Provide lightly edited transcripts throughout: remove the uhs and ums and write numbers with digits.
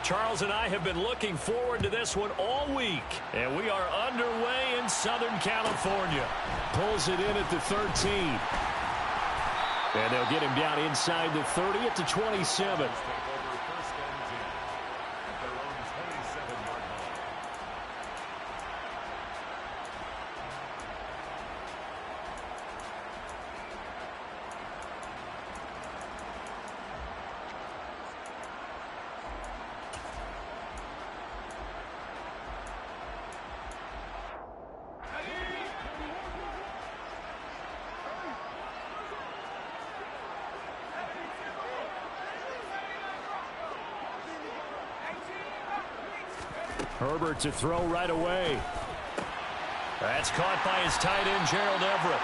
Charles and I have been looking forward to this one all week. And we are underway in Southern California. Pulls it in at the 13. And they'll get him down inside the 30 at the 27. Herbert to throw right away. That's caught by his tight end, Gerald Everett.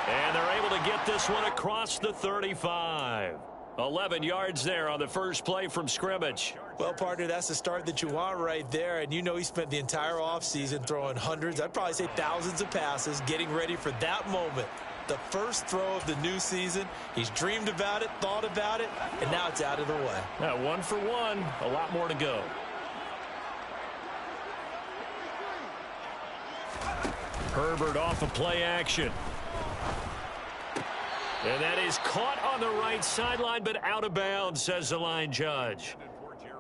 And they're able to get this one across the 35. 11 yards there on the first play from scrimmage. Well, partner, that's the start that you want right there. And you know he spent the entire offseason throwing hundreds, I'd probably say thousands of passes, getting ready for that moment. The first throw of the new season. He's dreamed about it, thought about it, and now it's out of the way. Now, 1 for 1, a lot more to go. Herbert off of play action. And that is caught on the right sideline, but out of bounds, says the line judge.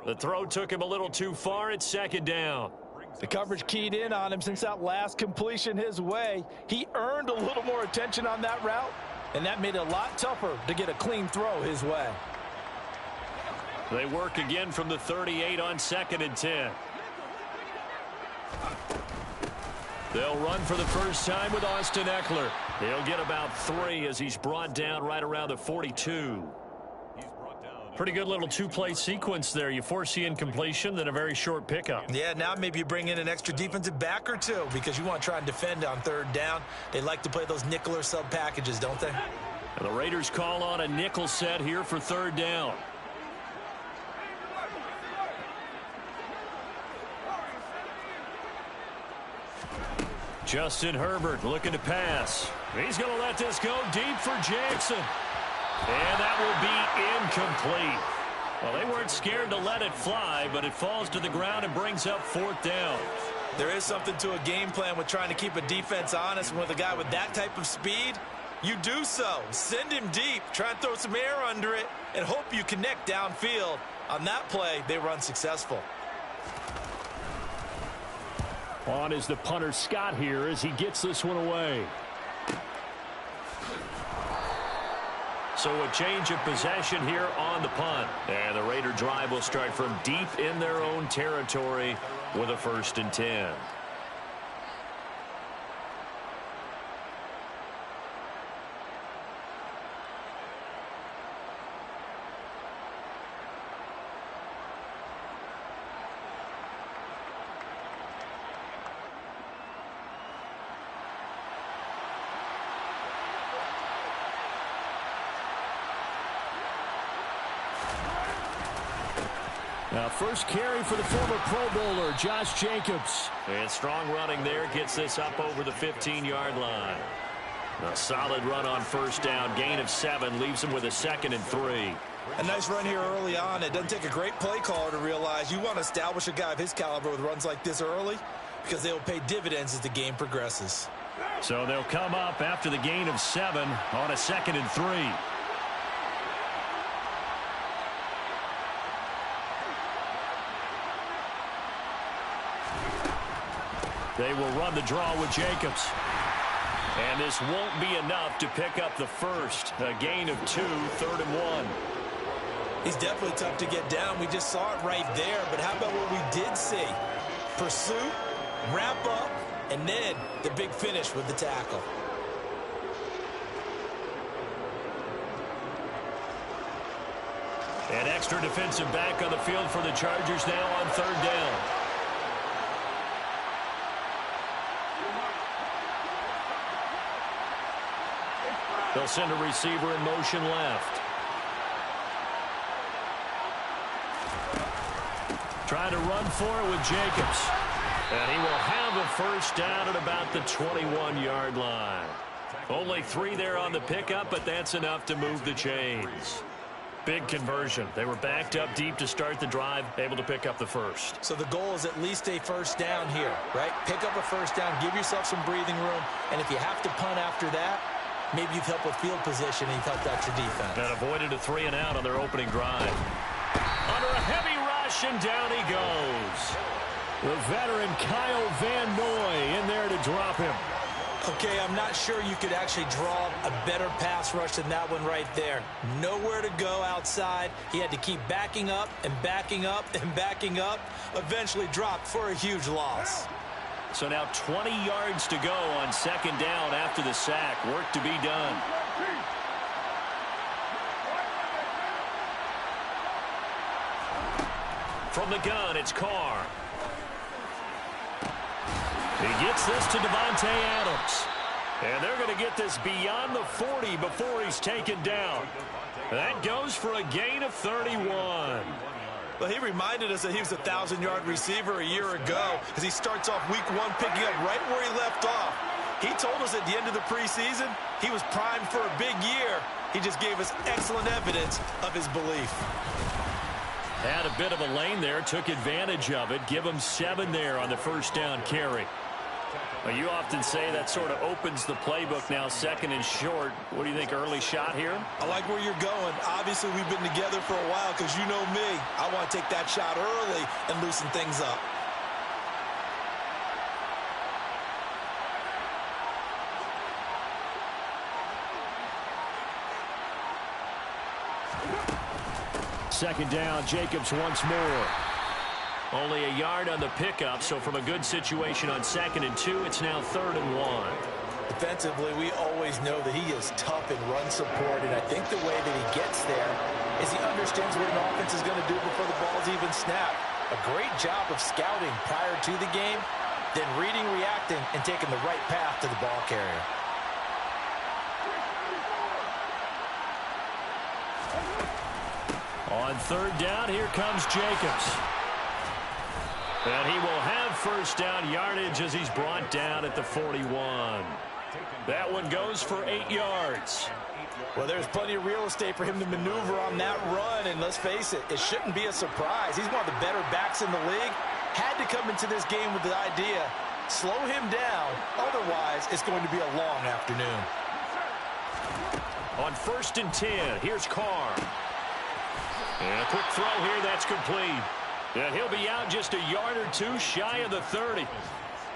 The throw took him a little too far. It's second down. The coverage keyed in on him since that last completion his way. He earned a little more attention on that route, and that made it a lot tougher to get a clean throw his way. They work again from the 38 on 2nd and 10. They'll run for the first time with Austin Eckler. He'll get about 3 as he's brought down right around the 42. Pretty good little two-play sequence there. You force the incompletion, then a very short pickup. Yeah, now maybe you bring in an extra defensive back or two because you want to try and defend on 3rd down. They like to play those nickel or sub packages, don't they? And the Raiders call on a nickel set here for 3rd down. Justin Herbert looking to pass. He's going to let this go deep for Jackson. And that will be incomplete. Well, they weren't scared to let it fly, but it falls to the ground and brings up 4th down. There is something to a game plan with trying to keep a defense honest. And with a guy with that type of speed, you do so. Send him deep. Try and throw some air under it and hope you connect downfield. On that play, they run successful. On is the punter Scott here as he gets this one away. So a change of possession here on the punt. And the Raider drive will start from deep in their own territory with a 1st and 10. Now, first carry for the former Pro Bowler, Josh Jacobs. And strong running there gets this up over the 15-yard line. A solid run on 1st down. Gain of 7 leaves him with a 2nd and 3. A nice run here early on. It doesn't take a great play caller to realize you want to establish a guy of his caliber with runs like this early because they will pay dividends as the game progresses. So they'll come up after the gain of 7 on a 2nd and 3. They will run the draw with Jacobs. And this won't be enough to pick up the first. A gain of 2, 3rd and 1. He's definitely tough to get down. We just saw it right there. But how about what we did see? Pursuit, wrap up, and then the big finish with the tackle. An extra defensive back on the field for the Chargers now on 3rd down. They'll send a receiver in motion left. Trying to run for it with Jacobs. And he will have a 1st down at about the 21-yard line. Only 3 there on the pickup, but that's enough to move the chains. Big conversion. They were backed up deep to start the drive, able to pick up the first. So the goal is at least a first down here, right? Pick up a first down, give yourself some breathing room, and if you have to punt after that, maybe you've helped with field position and you've helped out your defense. And avoided a 3-and-out on their opening drive. Under a heavy rush, and down he goes. The veteran Kyle Van Noy in there to drop him. Okay, I'm not sure you could actually draw a better pass rush than that one right there. Nowhere to go outside. He had to keep backing up and backing up and backing up. Eventually dropped for a huge loss. So now 20 yards to go on second down after the sack. Work to be done. From the gun, it's Carr. He gets this to Devontae Adams. And they're going to get this beyond the 40 before he's taken down. That goes for a gain of 31. Well, he reminded us that he was a 1,000-yard receiver a year ago as he starts off week 1 picking up right where he left off. He told us at the end of the preseason he was primed for a big year. He just gave us excellent evidence of his belief. Had a bit of a lane there, took advantage of it. Give him 7 there on the first down carry. Well, you often say that sort of opens the playbook now, second and short. What do you think, early shot here? I like where you're going. Obviously, we've been together for a while because you know me. I want to take that shot early and loosen things up. Second down, Jacobs once more. Only a yard on the pickup, so from a good situation on 2nd and 2, it's now 3rd and 1. Defensively, we always know that he is tough in run support, and I think the way that he gets there is he understands what an offense is going to do before the ball's even snapped. A great job of scouting prior to the game, then reading, reacting, and taking the right path to the ball carrier. On 3rd down, here comes Jacobs. And he will have first down yardage as he's brought down at the 41. That one goes for 8 yards. Well, there's plenty of real estate for him to maneuver on that run, and let's face it, it shouldn't be a surprise. He's one of the better backs in the league. Had to come into this game with the idea, slow him down, otherwise it's going to be a long afternoon. On 1st and 10, here's Carr. And a quick throw here, that's complete. And he'll be out just a yard or 2 shy of the 30.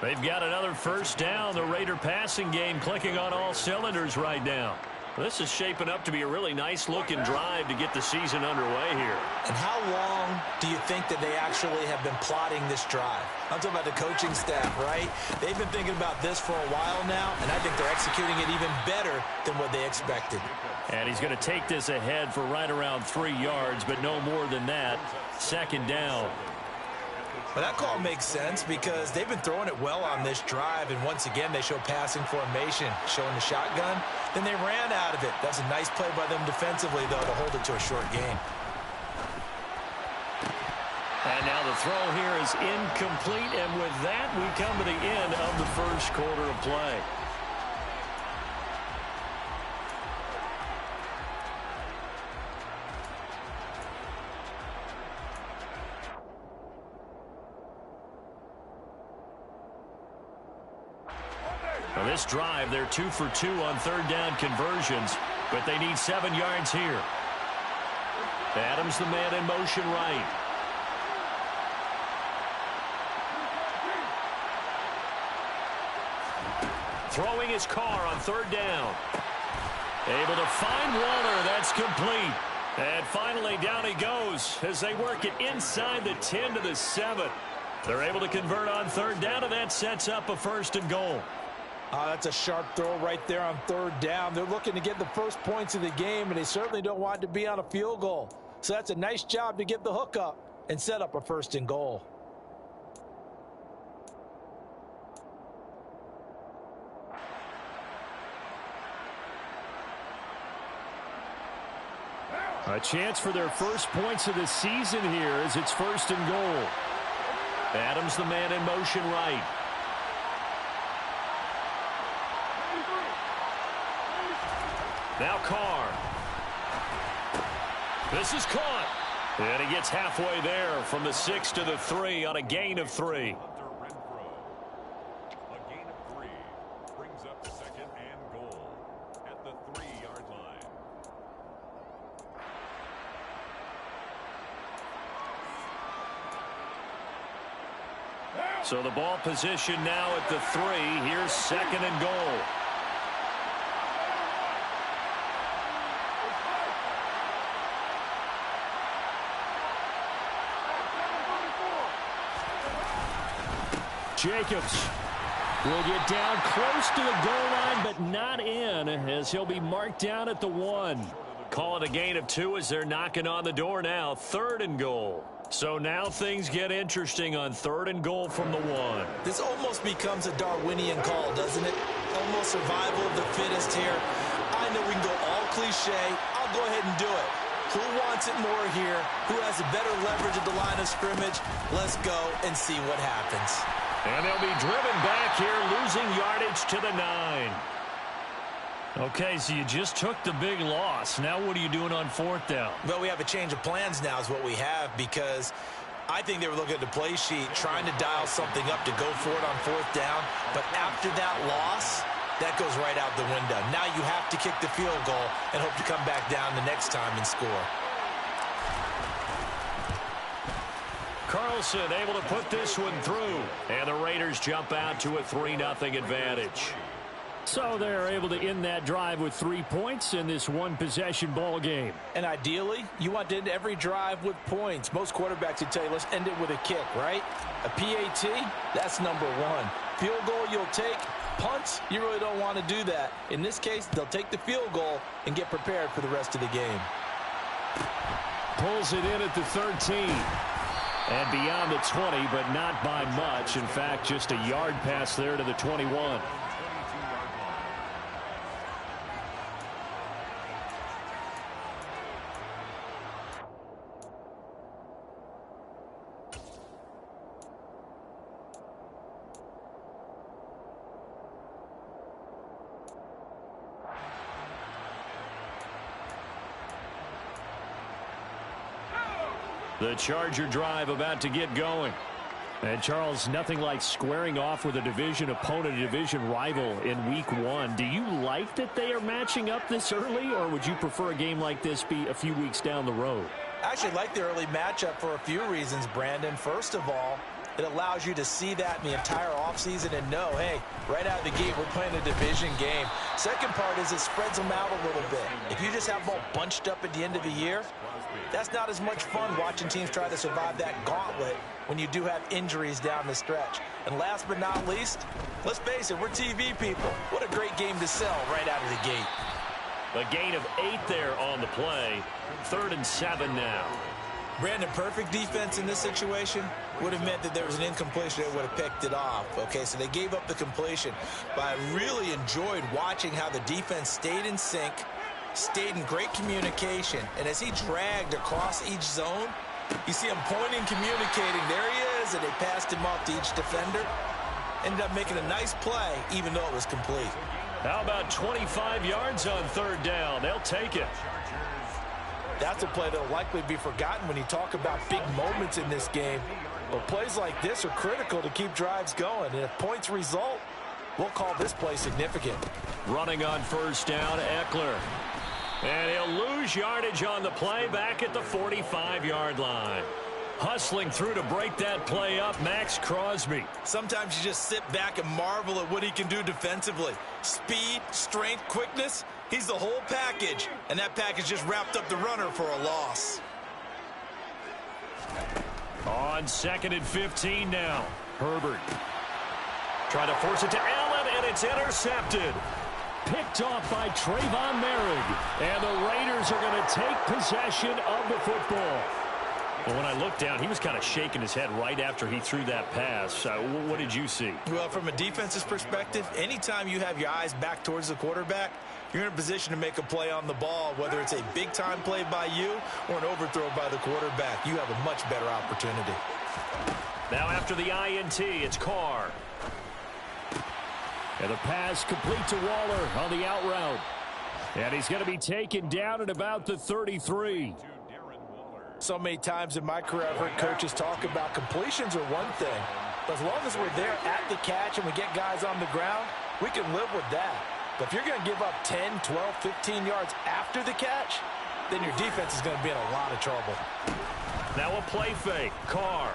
They've got another first down. The Raider passing game clicking on all cylinders right now. This is shaping up to be a really nice-looking drive to get the season underway here. And how long do you think that they actually have been plotting this drive? I'm talking about the coaching staff, right? They've been thinking about this for a while now, and I think they're executing it even better than what they expected. And he's going to take this ahead for right around 3 yards, but no more than that. 2nd down. Well, that call makes sense because they've been throwing it well on this drive, and once again, they show passing formation, showing the shotgun. Then they ran out of it. That's a nice play by them defensively, though, to hold it to a short game. And now the throw here is incomplete, and with that, we come to the end of the first quarter of play. Now this drive, they're 2 for 2 on 3rd down conversions, but they need 7 yards here. Adams, the man in motion right. Throwing his Carr on 3rd down. Able to find Waller. That's complete. And finally down he goes as they work it inside the 10 to the 7. They're able to convert on 3rd down, and that sets up a 1st and goal. That's a sharp throw right there on 3rd down. They're looking to get the first points of the game, and they certainly don't want it to be on a field goal. So that's a nice job to get the hook up and set up a 1st and goal. A chance for their first points of the season here as it's 1st and goal. Adams, the man in motion right. Now Carr. This is caught. And he gets halfway there from the 6 to the 3 on a gain of 3. A gain of 3 brings up the second and goal at the 3-yard line. So the ball position now at the 3. Here's second and goal. Jacobs will get down close to the goal line, but not in, as he'll be marked down at the 1. Call it a gain of 2 as they're knocking on the door now. 3rd and goal. So now things get interesting on 3rd and goal from the 1. This almost becomes a Darwinian call, doesn't it? Almost survival of the fittest here. I know we can go all cliche. I'll go ahead and do it. Who wants it more here? Who has a better leverage at the line of scrimmage? Let's go and see what happens. And they'll be driven back here, losing yardage to the 9. Okay, so you just took the big loss. Now what are you doing on 4th down? Well, we have a change of plans now is what we have, because I think they were looking at the play sheet, trying to dial something up to go for it on 4th down. But after that loss, that goes right out the window. Now you have to kick the field goal and hope to come back down the next time and score. Carlson able to put this one through. And the Raiders jump out to a 3-0 advantage. So they're able to end that drive with 3 points in this one-possession ball game. And ideally, you want to end every drive with points. Most quarterbacks would tell you, let's end it with a kick, right? A PAT, that's number 1. Field goal you'll take. Punts, you really don't want to do that. In this case, they'll take the field goal and get prepared for the rest of the game. Pulls it in at the 13. And beyond the 20, but not by much. In fact, just a yard pass there to the 21. The Charger drive about to get going. And, Charles, nothing like squaring off with a division opponent, a division rival in Week 1. Do you like that they are matching up this early, or would you prefer a game like this be a few weeks down the road? I actually like the early matchup for a few reasons, Brandon. First of all, it allows you to see that in the entire offseason and know, hey, right out of the gate, we're playing a division game. Second part is it spreads them out a little bit. If you just have them all bunched up at the end of the year, that's not as much fun watching teams try to survive that gauntlet when you do have injuries down the stretch. And last but not least, let's face it, we're TV people. What a great game to sell right out of the gate. A gain of 8 there on the play. 3rd and 7 now. Brandon, perfect defense in this situation would have meant that there was an incompletion that would have picked it off. Okay, so they gave up the completion. But I really enjoyed watching how the defense stayed in sync, stayed in great communication. And as he dragged across each zone, you see him pointing, communicating. There he is, and they passed him off to each defender. Ended up making a nice play, even though it was complete. How about 25 yards on 3rd down? They'll take it. That's a play that will likely be forgotten when you talk about big moments in this game. But plays like this are critical to keep drives going. And if points result, we'll call this play significant. Running on 1st down, Eckler. And he'll lose yardage on the play back at the 45-yard line. Hustling through to break that play up, Max Crosby. Sometimes you just sit back and marvel at what he can do defensively. Speed, strength, quickness, he's the whole package. And that package just wrapped up the runner for a loss. On 2nd and 15 now. Herbert. Trying to force it to Allen, and it's intercepted. Picked off by Trayvon Merrick. And the Raiders are going to take possession of the football. Well, when I looked down, he was kind of shaking his head right after he threw that pass. What did you see? Well, from a defense's perspective, anytime you have your eyes back towards the quarterback, you're in a position to make a play on the ball, whether it's a big-time play by you or an overthrow by the quarterback. You have a much better opportunity. Now after the INT, it's Carr. And the pass complete to Waller on the out route. And he's going to be taken down at about the 33. So many times in my career, I've heard coaches talk about completions are one thing, but as long as we're there at the catch and we get guys on the ground, we can live with that. But if you're going to give up 10, 12, 15 yards after the catch, then your defense is going to be in a lot of trouble. Now a play fake. Carr.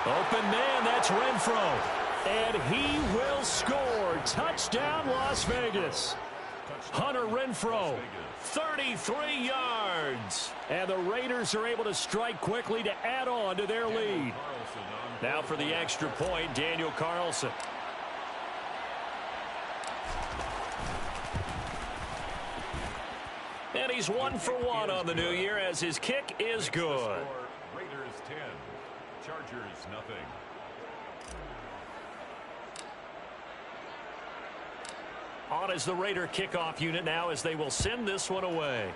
Open man, that's Renfro. And he will score. Touchdown, Las Vegas. Hunter Renfro, 33 yards. And the Raiders are able to strike quickly to add on to their lead. Now for the extra point, Daniel Carlson. And he's 1 for 1 on the new year as his kick is good. Raiders 10, Chargers nothing. On as the Raider kickoff unit now as they will send this one away.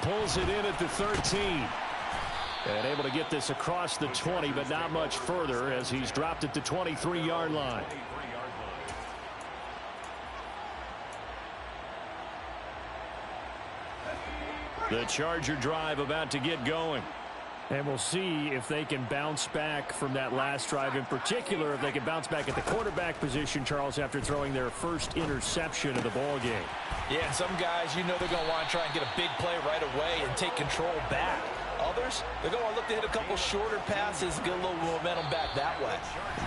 Pulls it in at the 13. And able to get this across the 20, but not much further as he's dropped it to 23-yard line. The Charger drive about to get going. And we'll see if they can bounce back from that last drive. In particular, if they can bounce back at the quarterback position, Charles, after throwing their first interception of the ball game. Yeah, and some guys, you know they're going to want to try and get a big play right away and take control back. Others, they're going to look to hit a couple shorter passes, get a little momentum back that way.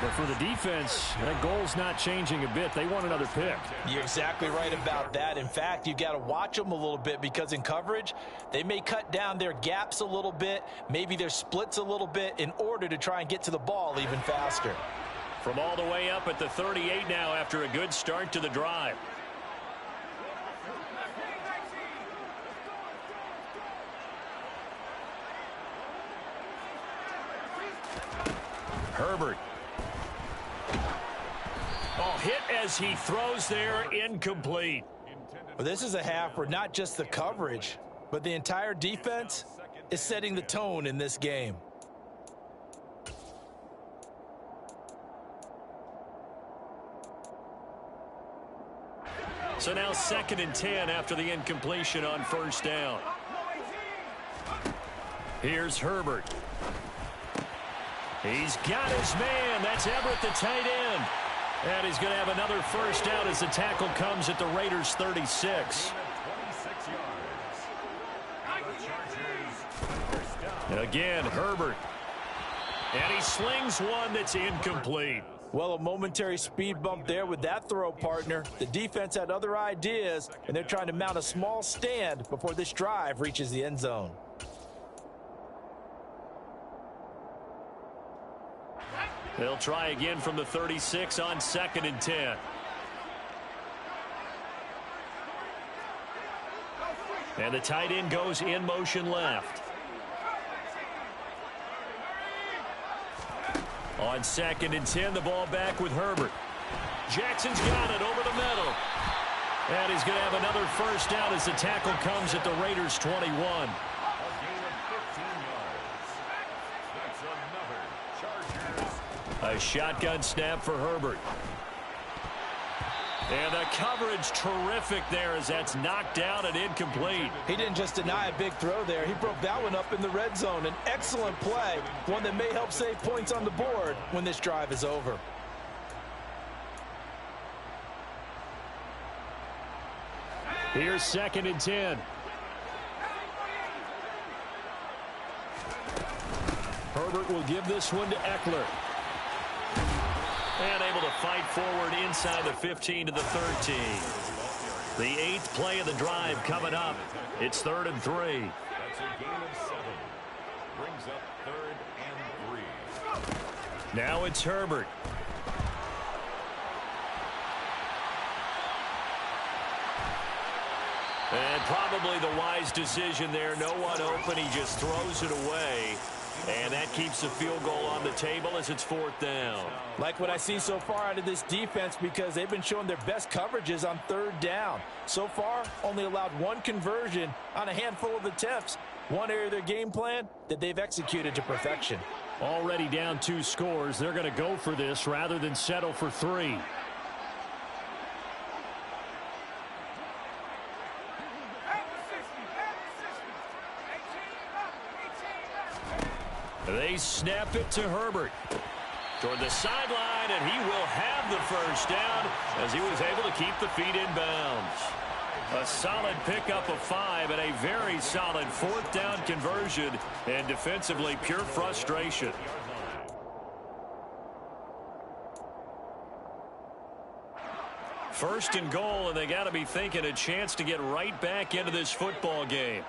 But for the defense, that goal's not changing a bit. They want another pick. You're exactly right about that. In fact, you've got to watch them a little bit because in coverage, they may cut down their gaps a little bit, maybe their splits a little bit in order to try and get to the ball even faster. From all the way up at the 38 now after a good start to the drive. Herbert. Oh, hit as he throws there, incomplete. Well, this is a half where not just the coverage, but the entire defense is setting the tone in this game. So now 2nd and 10 after the incompletion on first down. Here's Herbert. He's got his man. That's Everett, the tight end. And he's going to have another first down as the tackle comes at the Raiders' 36. Again, Herbert. And he slings one that's incomplete. Well, a momentary speed bump there with that throw, partner. The defense had other ideas, and they're trying to mount a small stand before this drive reaches the end zone. They'll try again from the 36 on 2nd and 10. And the tight end goes in motion left. On 2nd and 10, the ball back with Herbert. Jackson's got it over the middle. And he's going to have another first down as the tackle comes at the Raiders' 21. A shotgun snap for Herbert. And the coverage terrific there as that's knocked down and incomplete. He didn't just deny a big throw there. He broke that one up in the red zone. An excellent play, one that may help save points on the board when this drive is over. Here's 2nd and 10. Herbert will give this one to Eckler. And able to fight forward inside the 15 to the 13. The 8th play of the drive coming up. It's 3rd and 3. That's a gain of 7. Brings up 3rd and 3. Now it's Herbert. And probably the wise decision there. No one open. He just throws it away. And that keeps the field goal on the table as it's 4th down. Like what I see so far out of this defense because they've been showing their best coverages on 3rd down. So far, only allowed one conversion on a handful of attempts. One area of their game plan that they've executed to perfection. Already down 2 scores. They're going to go for this rather than settle for 3. They snap it to Herbert. Toward the sideline, and he will have the first down as he was able to keep the feet in bounds. A solid pickup of 5 and a very solid 4th down conversion, and defensively pure frustration. First and goal, and they got to be thinking a chance to get right back into this football game.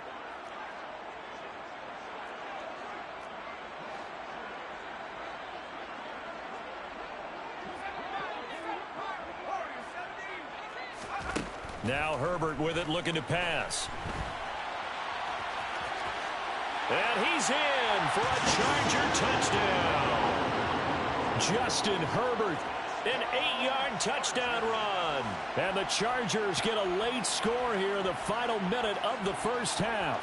Now Herbert with it, looking to pass. And he's in for a Charger touchdown. Justin Herbert, an 8-yard touchdown run. And the Chargers get a late score here in the final minute of the first half.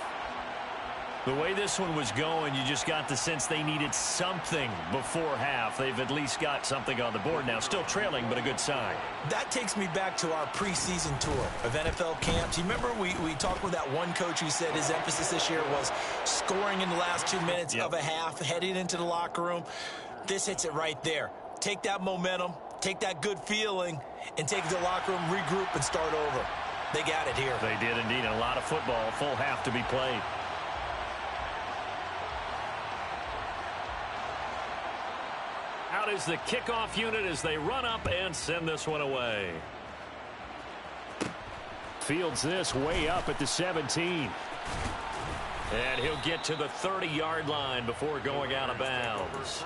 The way this one was going, you just got the sense they needed something before half. They've at least got something on the board now. Still trailing, but a good sign. That takes me back to our preseason tour of NFL camps. You remember we talked with that one coach who said his emphasis this year was scoring in the last 2 minutes of a half, heading into the locker room. This hits it right there. Take that momentum, take that good feeling, and take it to the locker room, regroup, and start over. They got it here. They did indeed. A lot of football, full half to be played. Out is the kickoff unit as they run up and send this one away. Fields this way up at the 17. And he'll get to the 30-yard line before going out of bounds.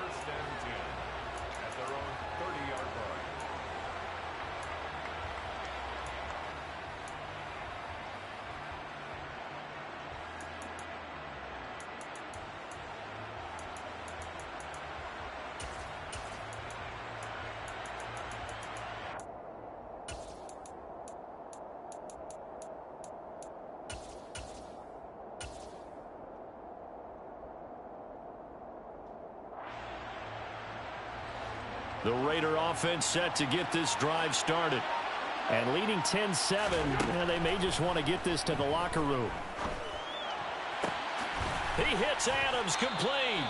The Raider offense set to get this drive started. And leading 10-7, and they may just want to get this to the locker room. He hits Adams, complete.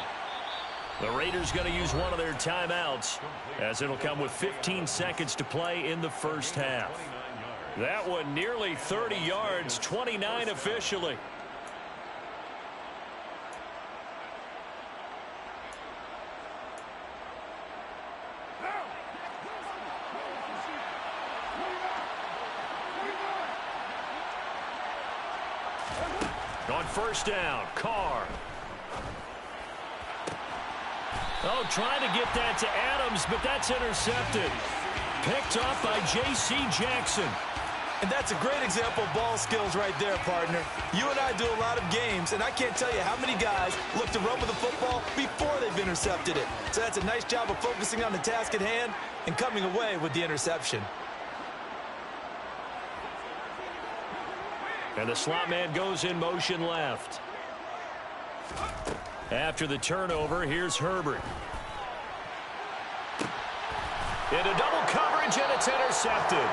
The Raiders going to use one of their timeouts as it'll come with 15 seconds to play in the first half. That one nearly 30 yards, 29 officially. On first down, Carr. Oh, trying to get that to Adams, but that's intercepted. Picked off by J.C. Jackson. And that's a great example of ball skills right there, partner. You and I do a lot of games, and I can't tell you how many guys look to run with the football before they've intercepted it. So that's a nice job of focusing on the task at hand and coming away with the interception. And the slot man goes in motion left. After the turnover, here's Herbert. Into double coverage, and it's intercepted.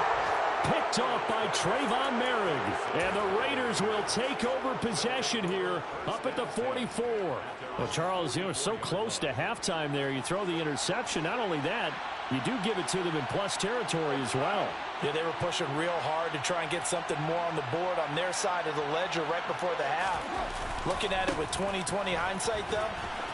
Picked off by Trayvon Merrick. And the Raiders will take over possession here up at the 44. Well, Charles, you know, so close to halftime there. You throw the interception. Not only that, you do give it to them in plus territory as well. Yeah, they were pushing real hard to try and get something more on the board on their side of the ledger right before the half. Looking at it with 20/20 hindsight, though,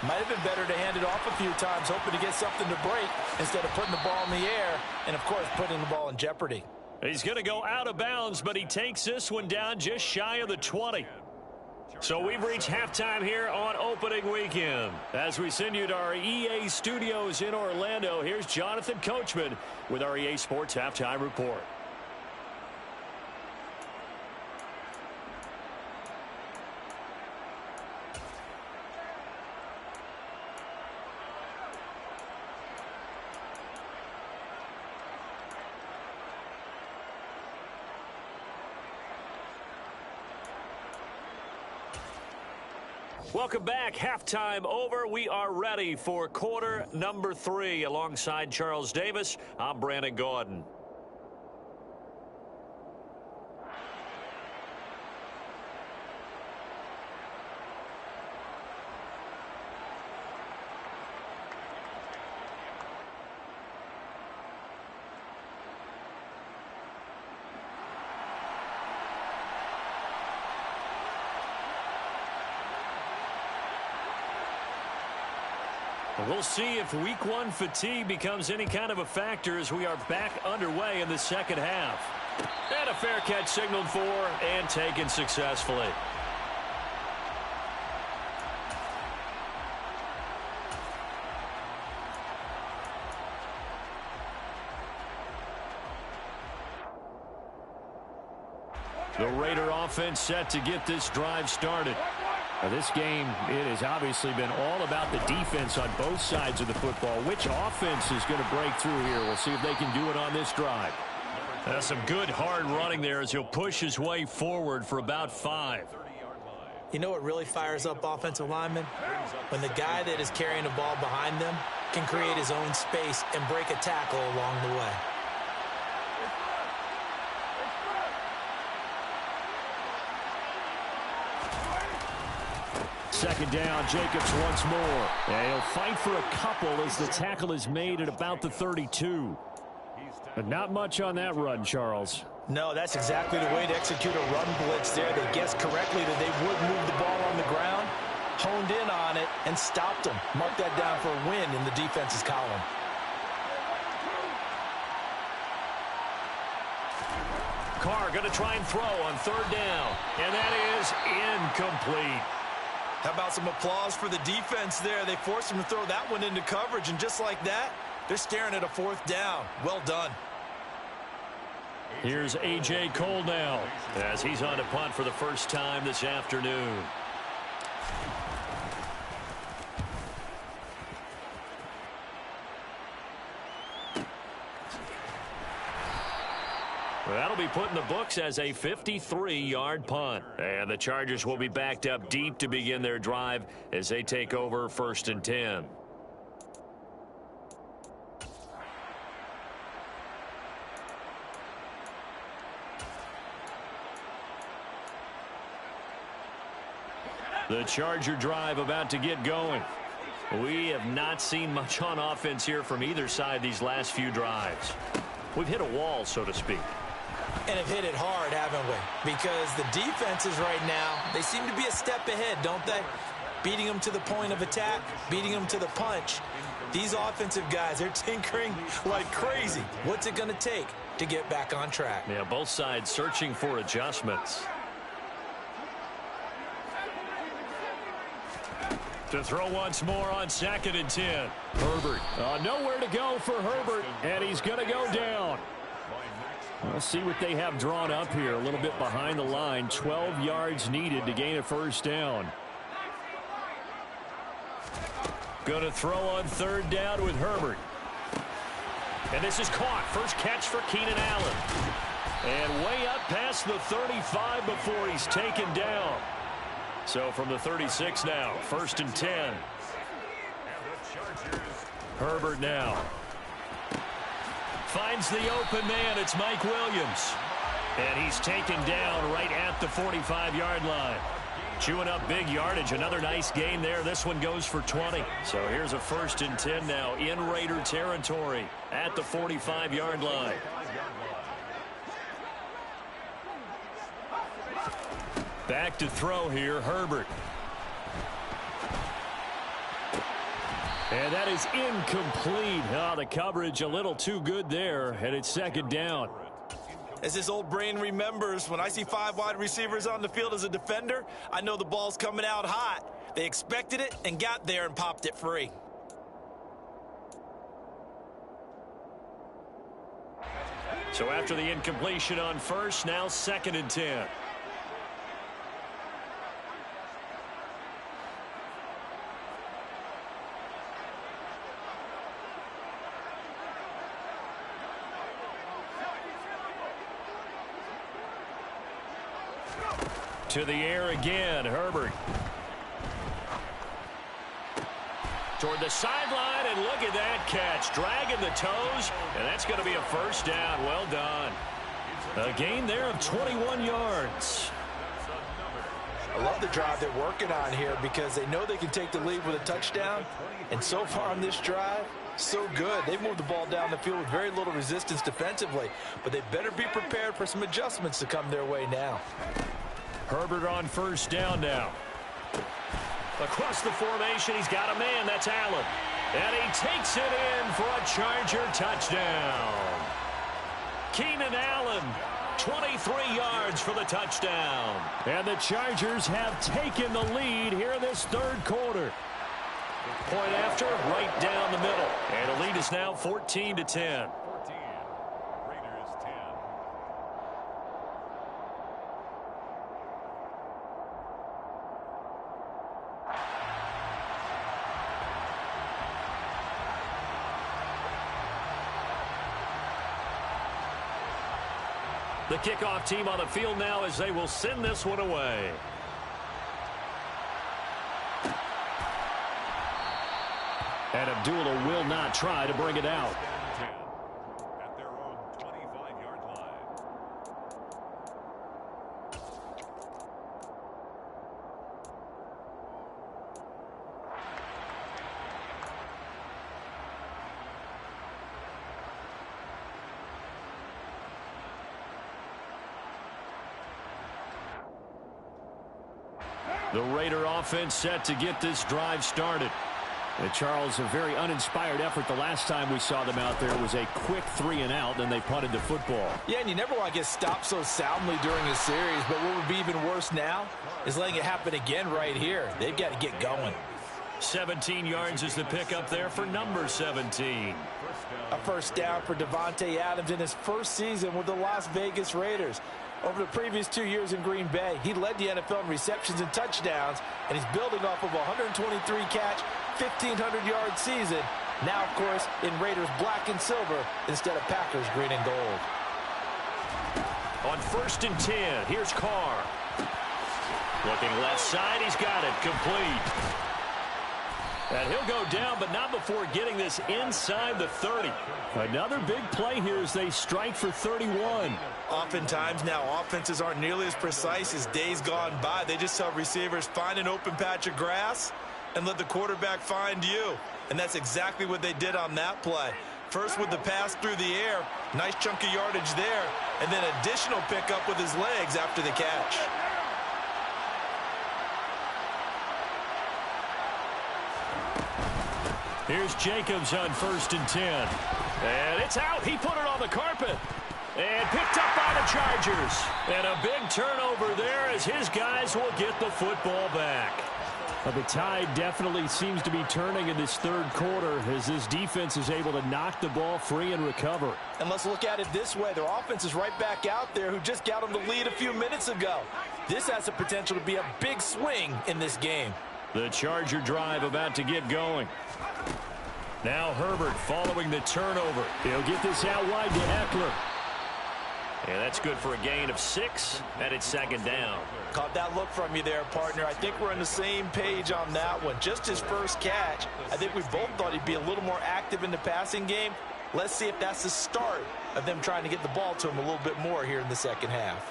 might have been better to hand it off a few times, hoping to get something to break instead of putting the ball in the air and, of course, putting the ball in jeopardy. He's going to go out of bounds, but he takes this one down just shy of the 20. So we've reached halftime here on opening weekend. As we send you to our EA studios in Orlando, here's Jonathan Coachman with our EA Sports Halftime Report. Welcome back. Halftime over. We are ready for quarter number 3. Alongside Charles Davis, I'm Brandon Gordon. We'll see if week one fatigue becomes any kind of a factor as we are back underway in the second half. And a fair catch signaled for and taken successfully. The Raider offense set to get this drive started. Now this game, it has obviously been all about the defense on both sides of the football. Which offense is going to break through here? We'll see if they can do it on this drive. Some good hard running there as he'll push his way forward for about 5. You know what really fires up offensive linemen? When the guy that is carrying the ball behind them can create his own space and break a tackle along the way. Second down, Jacobs once more. And he'll fight for a couple as the tackle is made at about the 32. But not much on that run, Charles. No, that's exactly the way to execute a run blitz there. They guessed correctly that they would move the ball on the ground, honed in on it, and stopped them. Mark that down for a win in the defense's column. Carr going to try and throw on third down. And that is incomplete. How about some applause for the defense there? They forced him to throw that one into coverage, and just like that, they're staring at a fourth down. Well done. Here's A.J. Cole now as he's on to punt for the first time this afternoon. Well, that'll be put in the books as a 53-yard punt. And the Chargers will be backed up deep to begin their drive as they take over 1st and 10. The Charger drive about to get going. We have not seen much on offense here from either side these last few drives. We've hit a wall, so to speak. And have hit it hard, haven't we? Because the defenses right now, they seem to be a step ahead, don't they? Beating them to the point of attack, beating them to the punch. These offensive guys, they're tinkering like crazy. What's it going to take to get back on track? Yeah, both sides searching for adjustments. To throw once more on 2nd and 10. Herbert. Nowhere to go for Herbert, and he's going to go down. We'll see what they have drawn up here. A little bit behind the line. 12 yards needed to gain a first down. Going to throw on third down with Herbert. And this is caught. First catch for Keenan Allen. And way up past the 35 before he's taken down. So from the 36 now, 1st and 10. Herbert now. Finds the open man. It's Mike Williams. And he's taken down right at the 45-yard line. Chewing up big yardage. Another nice gain there. This one goes for 20. So here's a 1st and 10 now in Raider territory at the 45-yard line. Back to throw here, Herbert. And that is incomplete. Oh, the coverage a little too good there, and it's 2nd down. As his old brain remembers, when I see 5 wide receivers on the field as a defender, I know the ball's coming out hot. They expected it and got there and popped it free. So after the incompletion on first, now 2nd and 10. To the air again, Herbert. Toward the sideline, and look at that catch. Dragging the toes, and that's going to be a first down. Well done. A gain there of 21 yards. I love the drive they're working on here because they know they can take the lead with a touchdown. And so far on this drive, so good. They've moved the ball down the field with very little resistance defensively. But they better be prepared for some adjustments to come their way now. Herbert on first down now. Across the formation, he's got a man. That's Allen. And he takes it in for a Charger touchdown. Keenan Allen, 23 yards for the touchdown. And the Chargers have taken the lead here in this third quarter. Point after, right down the middle. And the lead is now 14-10. 14. Raiders 10. The kickoff team on the field now as they will send this one away. And Abdullah will not try to bring it out. At their own 25-yard line. The Raider offense set to get this drive started. And Charles, a very uninspired effort the last time we saw them out there. It was a quick 3-and-out, then they punted the football. Yeah, and you never want to get stopped so soundly during a series, but what would be even worse now is letting it happen again right here. They've got to get going. 17 yards is the pickup there for number 17. A first down for Davante Adams in his first season with the Las Vegas Raiders. Over the previous 2 years in Green Bay, he led the NFL in receptions and touchdowns, and he's building off of a 123-catch, 1,500-yard season. Now, of course, in Raiders black and silver instead of Packers green and gold. On 1st and 10, here's Carr. Looking left side, he's got it, complete. And he'll go down, but not before getting this inside the 30. Another big play here as they strike for 31. Oftentimes now, offenses aren't nearly as precise as days gone by. They just tell receivers, find an open patch of grass and let the quarterback find you. And that's exactly what they did on that play. First with the pass through the air, nice chunk of yardage there, and then additional pickup with his legs after the catch. Here's Jacobs on 1st and 10. And it's out. He put it on the carpet. And picked up by the Chargers. And a big turnover there as his guys will get the football back. But the tide definitely seems to be turning in this third quarter as this defense is able to knock the ball free and recover. And let's look at it this way. Their offense is right back out there who just got them the lead a few minutes ago. This has the potential to be a big swing in this game. The Charger drive about to get going. Now Herbert following the turnover. He'll get this out wide to Eckler. And that's good for a gain of 6, and it's 2nd down. Caught that look from you there, partner. I think we're on the same page on that one. Just his first catch. I think we both thought he'd be a little more active in the passing game. Let's see if that's the start of them trying to get the ball to him a little bit more here in the second half.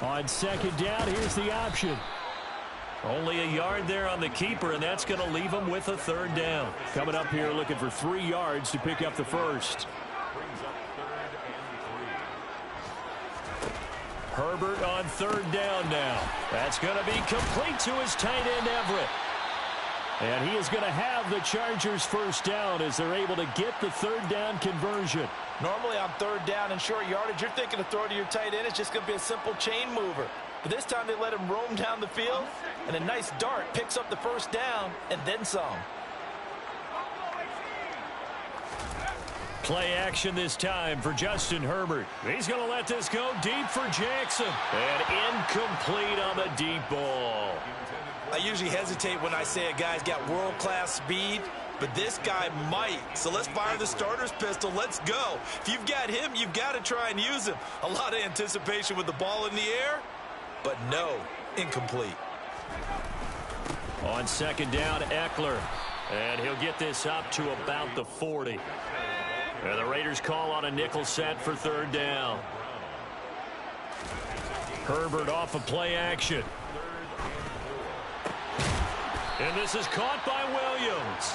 On 2nd down, here's the option. Only a yard there on the keeper, and that's going to leave him with a 3rd down. Coming up here looking for 3 yards to pick up the first. Brings up 3rd and 3. Herbert on 3rd down now. That's going to be complete to his tight end, Everett. And he is going to have the Chargers first down as they're able to get the 3rd down conversion. Normally on 3rd down and short yardage, you're thinking to throw to your tight end. It's just going to be a simple chain mover. But this time they let him roam down the field, and a nice dart picks up the first down and then some. Play action this time for Justin Herbert. He's going to let this go deep for Jackson. And incomplete on the deep ball. I usually hesitate when I say a guy's got world-class speed, but this guy might. So let's fire the starter's pistol. Let's go. If you've got him, you've got to try and use him. A lot of anticipation with the ball in the air, but no, incomplete. On 2nd down, Eckler. And he'll get this up to about the 40. And the Raiders call on a nickel set for 3rd down. Herbert off of play action. And this is caught by Williams.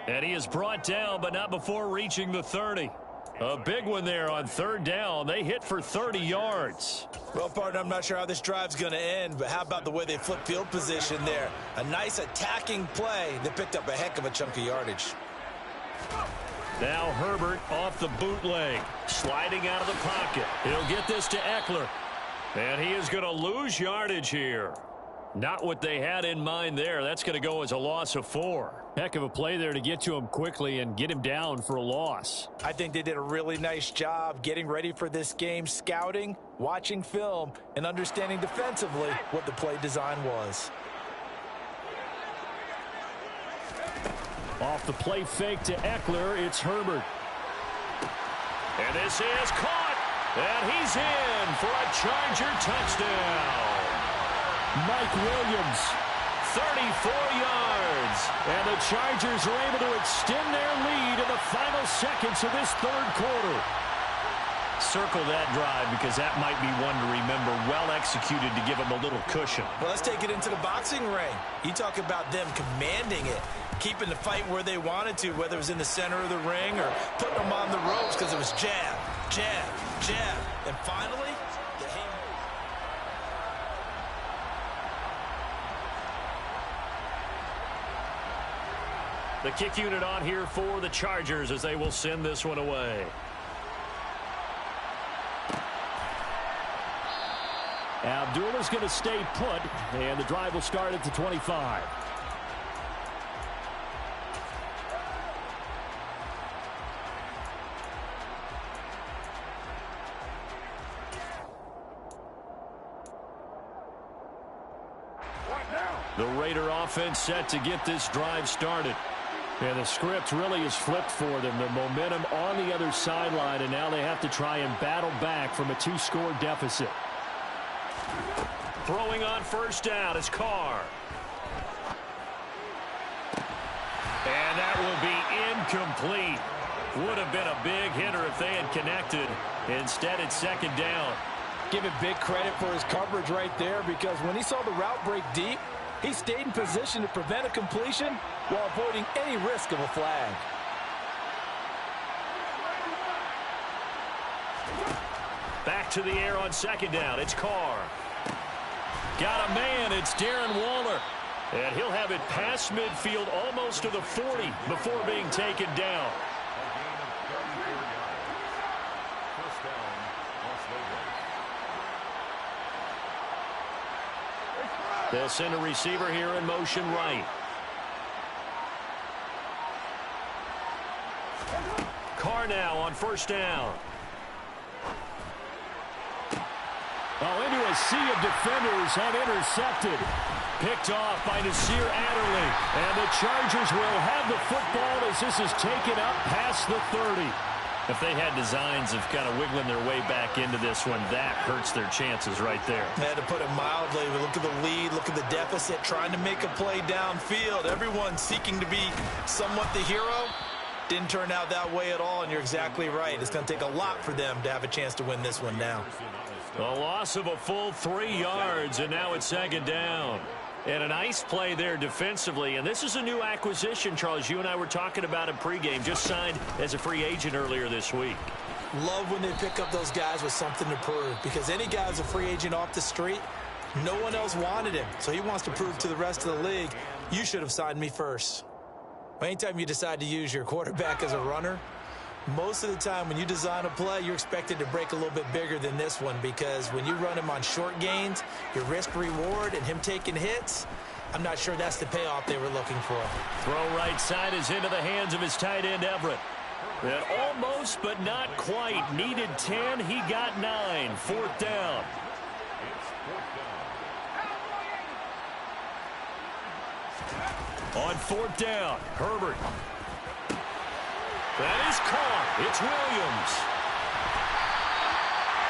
And he is brought down, but not before reaching the 30. A big one there on third down. They hit for 30 yards. Well, partner, I'm not sure how this drive's going to end, but how about the way they flip field position there? A nice attacking play that picked up a heck of a chunk of yardage. Now Herbert off the bootleg, sliding out of the pocket. He'll get this to Eckler, and he is going to lose yardage here. Not what they had in mind there. That's going to go as a loss of 4. Heck of a play there to get to him quickly and get him down for a loss. I think they did a really nice job getting ready for this game, scouting, watching film, and understanding defensively what the play design was. Off the play fake to Eckler, it's Herbert. And this is caught, and he's in for a Charger touchdown. Mike Williams, 34 yards. and the Chargers are able to extend their lead in the final seconds of this third quarter. Circle that drive because that might be one to remember. Well executed to give them a little cushion. Well, let's take it into the boxing ring. You talk about them commanding it, keeping the fight where they wanted to, whether it was in the center of the ring or putting them on the ropes because it was jab, jab, jab. And finally, the The kick unit on here for the Chargers as they will send this one away. Abdullah's going to stay put, and the drive will start at the 25. The Raider offense set to get this drive started. And the script really is flipped for them. The momentum on the other sideline, and now they have to try and battle back from a 2-score deficit. Throwing on first down is Carr. And that will be incomplete. Would have been a big hitter if they had connected. Instead, it's second down. Give it big credit for his coverage right there, because when he saw the route break deep, he stayed in position to prevent a completion while avoiding any risk of a flag. Back to the air on second down. It's Carr. Got a man. It's Darren Waller. And he'll have it past midfield almost to the 40 before being taken down. They'll send a receiver here in motion right. Carr now on first down. Oh, into a sea of defenders and intercepted. Picked off by Nasir Adderley. And the Chargers will have the football as this is taken up past the 30. If they had designs of kind of wiggling their way back into this one, that hurts their chances right there. to put it mildly, but look at the lead, look at the deficit, trying to make a play downfield. Everyone seeking to be somewhat the hero. Didn't turn out that way at all, and you're exactly right. It's going to take a lot for them to have a chance to win this one now. A loss of a full 3 yards, and now it's second down. And a nice play there defensively. And this is a new acquisition, Charles. You and I were talking about in pregame. Just signed as a free agent earlier this week. Love when they pick up those guys with something to prove, because any guy who's a free agent off the street, no one else wanted him. So he wants to prove to the rest of the league, you should have signed me first. Anytime you decide to use your quarterback as a runner, most of the time when you design a play, you're expected to break a little bit bigger than this one, because when you run him on short gains, your risk-reward and him taking hits, I'm not sure that's the payoff they were looking for. Throw right side is into the hands of his tight end, Everett. And almost, but not quite. Needed 10. He got 9. Fourth down. On fourth down, Herbert. That is caught. It's Williams.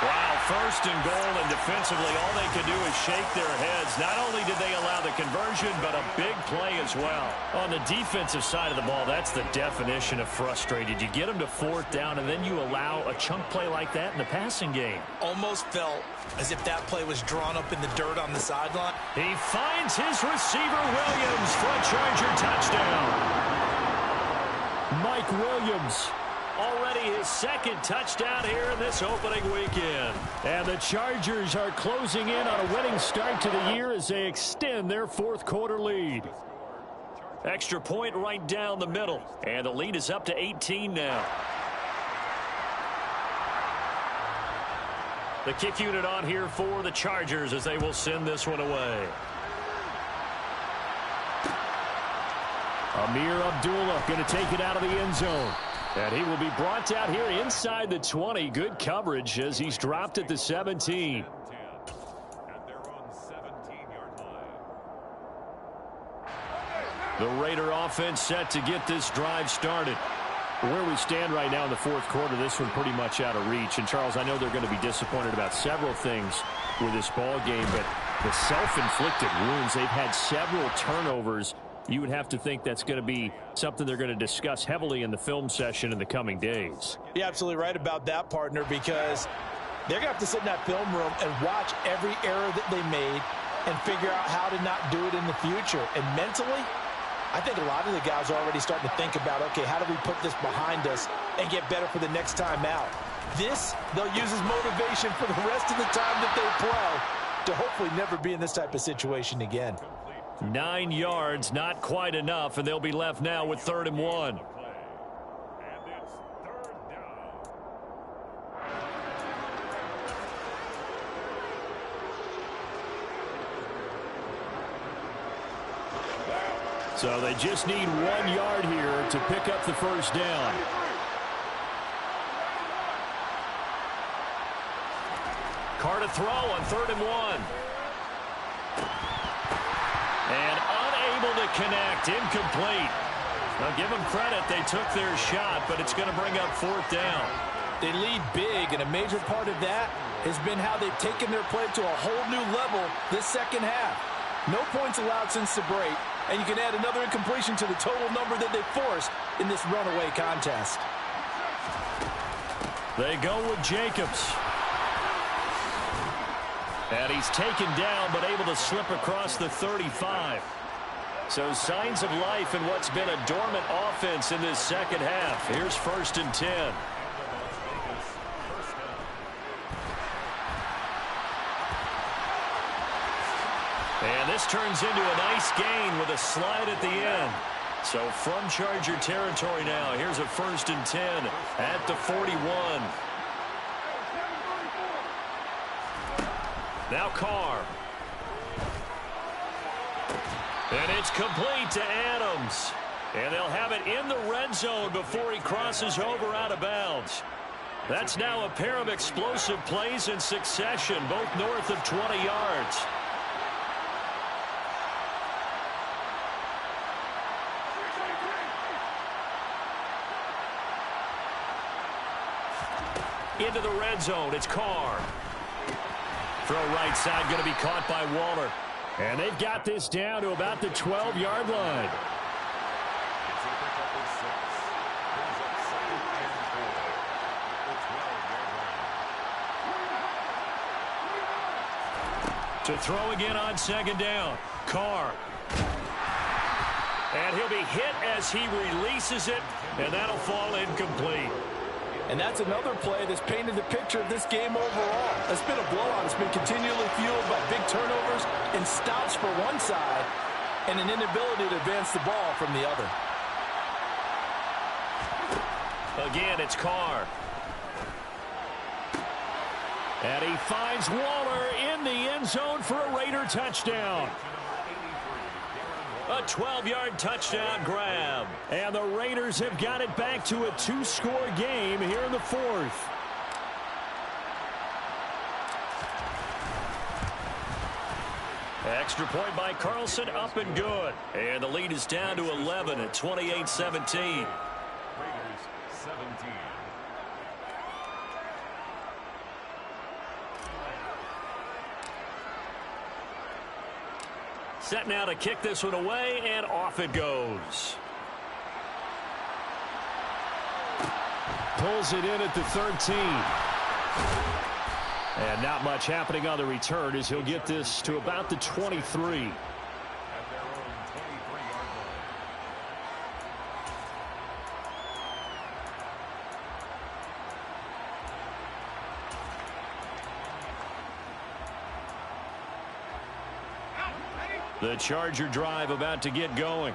Wow, first and goal, and defensively all they could do is shake their heads. Not only did they allow the conversion, but a big play as well. On the defensive side of the ball, that's the definition of frustrated. You get them to fourth down, and then you allow a chunk play like that in the passing game. Almost felt as if that play was drawn up in the dirt on the sideline. He finds his receiver, Williams, for a Charger touchdown. Mike Williams Already his second touchdown here in this opening weekend. And the Chargers are closing in on a winning start to the year as they extend their fourth quarter lead. Extra point right down the middle. And the lead is up to 18 now. The kick unit on here for the Chargers as they will send this one away. Amir Abdullah going to take it out of the end zone. And he will be brought down here inside the 20. Good coverage as he's dropped at the 17. The Raider offense set to get this drive started. Where we stand right now in the fourth quarter, this one pretty much out of reach. And, Charles, I know they're going to be disappointed about several things with this ball game, but the self-inflicted wounds, they've had several turnovers. You would have to think that's going to be something they're going to discuss heavily in the film session in the coming days. You're absolutely right about that, partner, because they're going to have to sit in that film room and watch every error that they made and figure out how to not do it in the future. And mentally, I think a lot of the guys are already starting to think about, okay, how do we put this behind us and get better for the next time out? This, they'll use as motivation for the rest of the time that they play to hopefully never be in this type of situation again. 9 yards, not quite enough, and they'll be left now with 3rd and 1. So they just need 1 yard here to pick up the first down. Carr to throw on 3rd and 1. And unable to connect, incomplete. Now give them credit, they took their shot, but it's going to bring up 4th down. They lead big, and a major part of that has been how they've taken their play to a whole new level this second half. No points allowed since the break, and you can add another incompletion to the total number that they forced in this runaway contest. They go with Jacobs. And he's taken down, but able to slip across the 35. So signs of life in what's been a dormant offense in this second half. Here's 1st and 10. And this turns into a nice gain with a slide at the end. So from Charger territory now, here's a 1st and 10 at the 41. Now Carr. And it's complete to Adams. And they'll have it in the red zone before he crosses over out of bounds. That's now a pair of explosive plays in succession, both north of 20 yards. Into the red zone, it's Carr. Throw right side, going to be caught by Waller. And they've got this down to about the 12-yard line. To throw again on 2nd down, Carr. And he'll be hit as he releases it, and that'll fall incomplete. And that's another play that's painted the picture of this game overall. It's been a blowout. It's been continually fueled by big turnovers and stops for one side and an inability to advance the ball from the other. Again, it's Carr. And he finds Waller in the end zone for a Raider touchdown. A 12-yard touchdown grab. And the Raiders have got it back to a 2-score game here in the 4th. Extra point by Carlson, up and good. And the lead is down to 11 at 28-17. Raiders 17. Set now to kick this one away, and off it goes. Pulls it in at the 13. And not much happening on the return as he'll get this to about the 23. The Charger drive about to get going.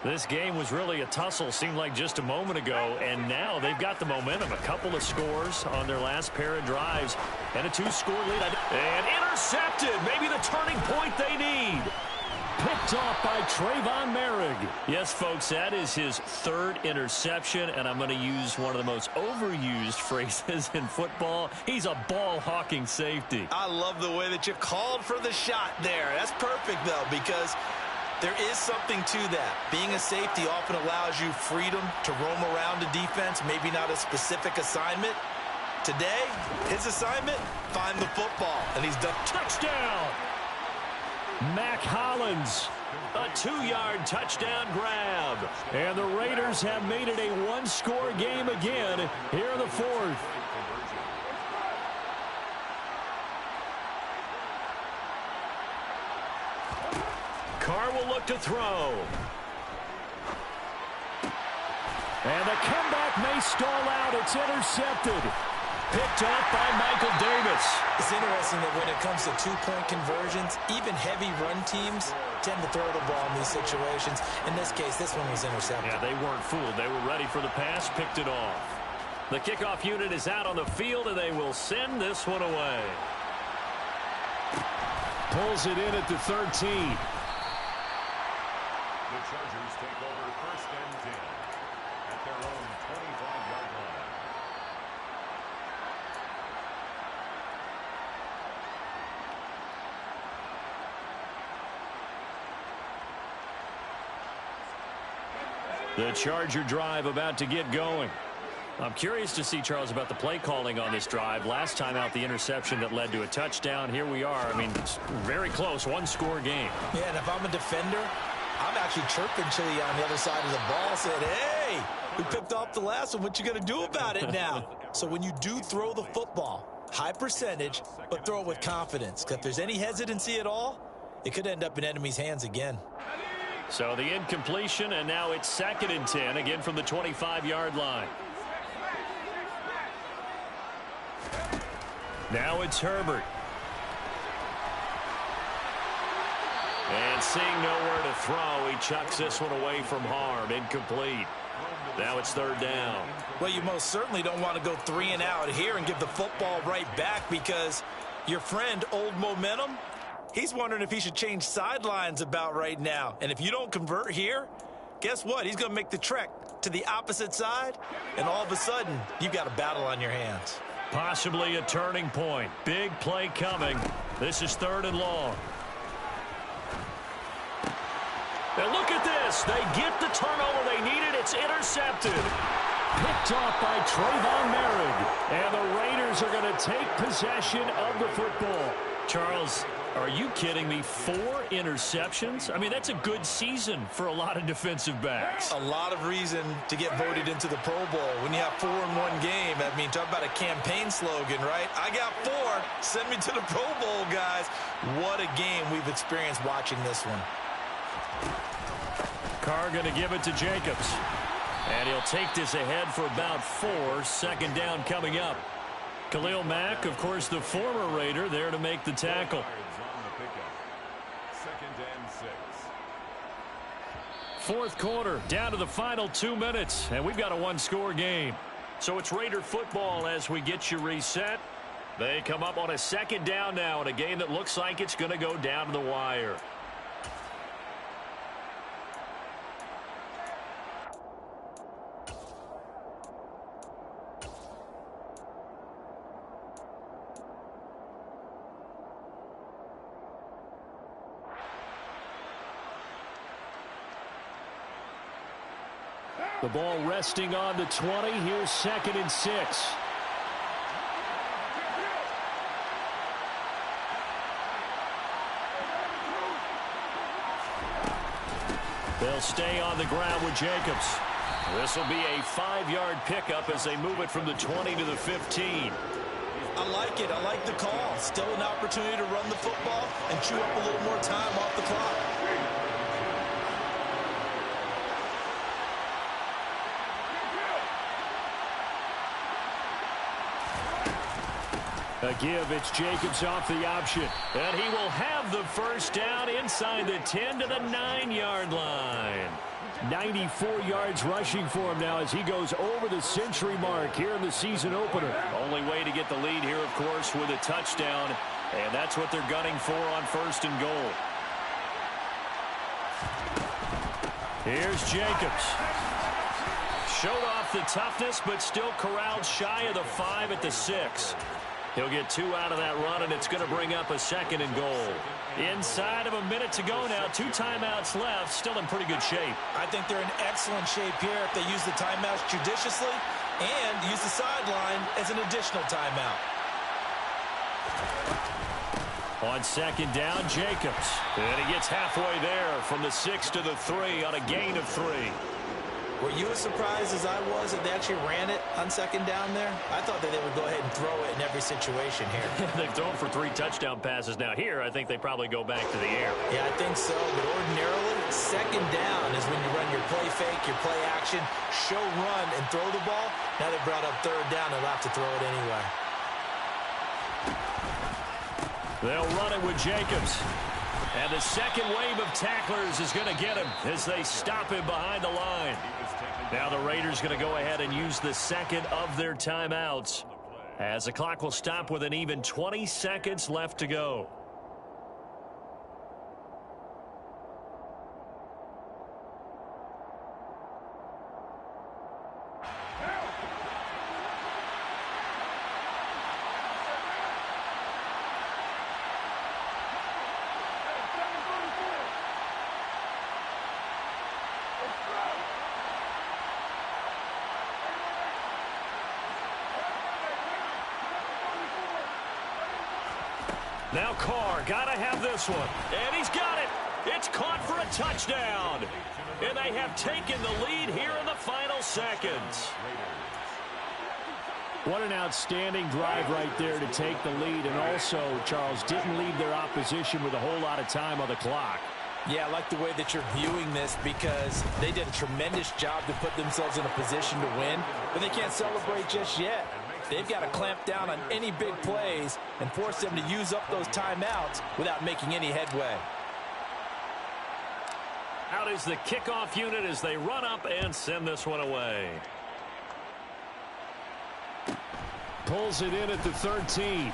This game was really a tussle, seemed like just a moment ago, and now they've got the momentum. A couple of scores on their last pair of drives, and a 2-score lead. And intercepted, maybe the turning point they need. Picked off by Trayvon Merrick. Yes, folks, that is his third interception, and I'm going to use one of the most overused phrases in football. He's a ball-hawking safety. I love the way that you called for the shot there. That's perfect, though, because there is something to that. Being a safety often allows you freedom to roam around a defense, maybe not a specific assignment. Today, his assignment, find the football, and he's done. Touchdown! Mac Hollins, a 2-yard touchdown grab. And the Raiders have made it a 1-score game again here in the fourth. Carr will look to throw. And the comeback may stall out. It's intercepted. Picked off by Michael Davis. It's interesting that when it comes to two-point conversions, even heavy run teams tend to throw the ball in these situations. In this case, this one was intercepted. Yeah, they weren't fooled. They were ready for the pass, picked it off. The kickoff unit is out on the field, and they will send this one away. Pulls it in at the 13. The Chargers take over 1st and 10 at their own 25-yard line. The Charger drive about to get going. I'm curious to see, Charles, about the play calling on this drive. Last time out, the interception that led to a touchdown. Here we are. I mean, it's very close, 1-score game. Yeah, and if I'm a defender, I'm actually chirping Chili on the other side of the ball, saying, hey, we picked off the last one. What you going to do about it now? So when you do throw the football, high percentage, but throw it with confidence. Because if there's any hesitancy at all, it could end up in enemy's hands again. So the incompletion, and now it's 2nd and 10, again from the 25-yard line. Now it's Herbert. And seeing nowhere to throw, he chucks this one away from harm. Incomplete. Now it's 3rd down. Well, you most certainly don't want to go 3 and out here and give the football right back, because your friend, Old Momentum, he's wondering if he should change sidelines about right now. And if you don't convert here, guess what? He's going to make the trek to the opposite side, and all of a sudden, you've got a battle on your hands. Possibly a turning point. Big play coming. This is 3rd and long. And look at this. They get the turnover they needed. It's intercepted. Picked off by Trayvon Merrick. And the Raiders are going to take possession of the football. Charles, are you kidding me? 4 interceptions? I mean, that's a good season for a lot of defensive backs. A lot of reason to get voted into the Pro Bowl. When you have 4 in one game, I mean, talk about a campaign slogan, right? I got 4. Send me to the Pro Bowl, guys. What a game we've experienced watching this one. Carr going to give it to Jacobs. And he'll take this ahead for about 4. 2nd down coming up. Khalil Mack, of course, the former Raider, there to make the tackle. 2nd and 6. 4th quarter, down to the final 2 minutes, and we've got a 1-score game. So it's Raider football as we get you reset. They come up on a 2nd down now in a game that looks like it's going to go down to the wire. The ball resting on the 20. Here's 2nd and 6. They'll stay on the ground with Jacobs. This will be a 5-yard pickup as they move it from the 20 to the 15. I like it. I like the call. Still an opportunity to run the football and chew up a little more time off the clock. A give, it's Jacobs off the option. And he will have the first down inside the 10 to the 9-yard line. 94 yards rushing for him now as he goes over the century mark here in the season opener. Only way to get the lead here, of course, with a touchdown. And that's what they're gunning for on 1st and goal. Here's Jacobs. Showed off the toughness, but still corralled shy of the 5 at the 6. He'll get 2 out of that run, and it's going to bring up a 2nd and goal. Inside of a minute to go now. 2 timeouts left. Still in pretty good shape. I think they're in excellent shape here if they use the timeouts judiciously and use the sideline as an additional timeout. On 2nd down, Jacobs. And he gets halfway there from the 6 to the 3 on a gain of 3. Were you as surprised as I was that they actually ran it on 2nd down there? I thought that they would go ahead and throw it in every situation here. They've thrown for 3 touchdown passes now. Here, I think they probably go back to the air. Yeah, I think so. But ordinarily, 2nd down is when you run your play fake, your play action, show run, and throw the ball. Now they brought up 3rd down. They'll have to throw it anyway. They'll run it with Jacobs. And the second wave of tacklers is going to get him as they stop him behind the line. Now the Raiders going to go ahead and use the 2nd of their timeouts as the clock will stop with an even 20 seconds left to go. Now Carr, gotta have this one. And he's got it. It's caught for a touchdown. And they have taken the lead here in the final seconds. What an outstanding drive right there to take the lead. And also, Charles, didn't leave their opposition with a whole lot of time on the clock. Yeah, I like the way that you're viewing this because they did a tremendous job to put themselves in a position to win, but they can't celebrate just yet. They've got to clamp down on any big plays and force them to use up those timeouts without making any headway. Out is the kickoff unit as they run up and send this one away. Pulls it in at the 13.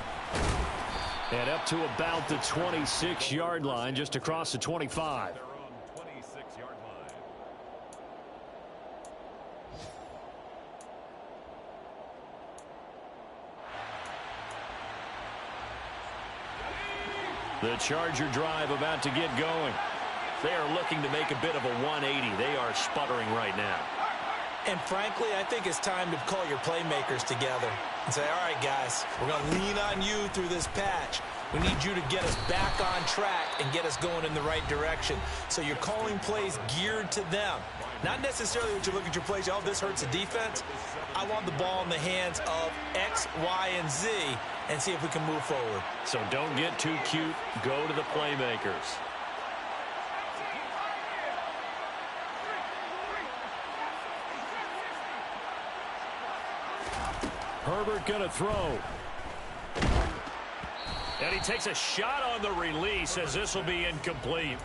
And up to about the 26-yard line, just across the 25. The Charger drive about to get going. They are looking to make a bit of a 180. They are sputtering right now. And frankly, I think it's time to call your playmakers together and say, all right, guys, we're going to lean on you through this patch. We need you to get us back on track and get us going in the right direction. So you're calling plays geared to them. Not necessarily when you look at your plays, oh, this hurts the defense. I want the ball in the hands of X, Y, and Z and see if we can move forward. So don't get too cute. Go to the playmakers. Herbert going to throw. And he takes a shot on the release as this will be incomplete.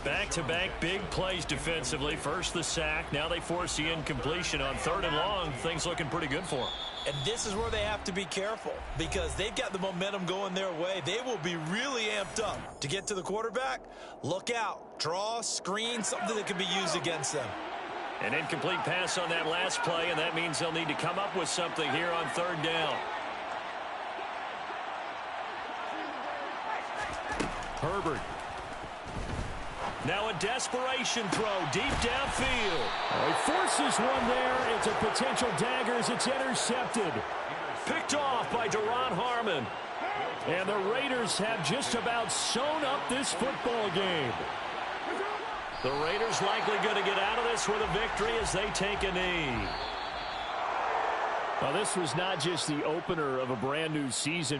Back-to-back big plays defensively. First the sack. Now they force the incompletion on 3rd and long. Things looking pretty good for them. And this is where they have to be careful because they've got the momentum going their way. They will be really amped up to get to the quarterback. Look out. Draw, screen, something that can be used against them. An incomplete pass on that last play, and that means they'll need to come up with something here on 3rd down. Herbert. Now a desperation throw deep downfield. He forces one there. It's a potential dagger as it's intercepted. Picked off by Duron Harmon. And the Raiders have just about sewn up this football game. The Raiders likely going to get out of this with a victory as they take a knee. Well, this was not just the opener of a brand new season.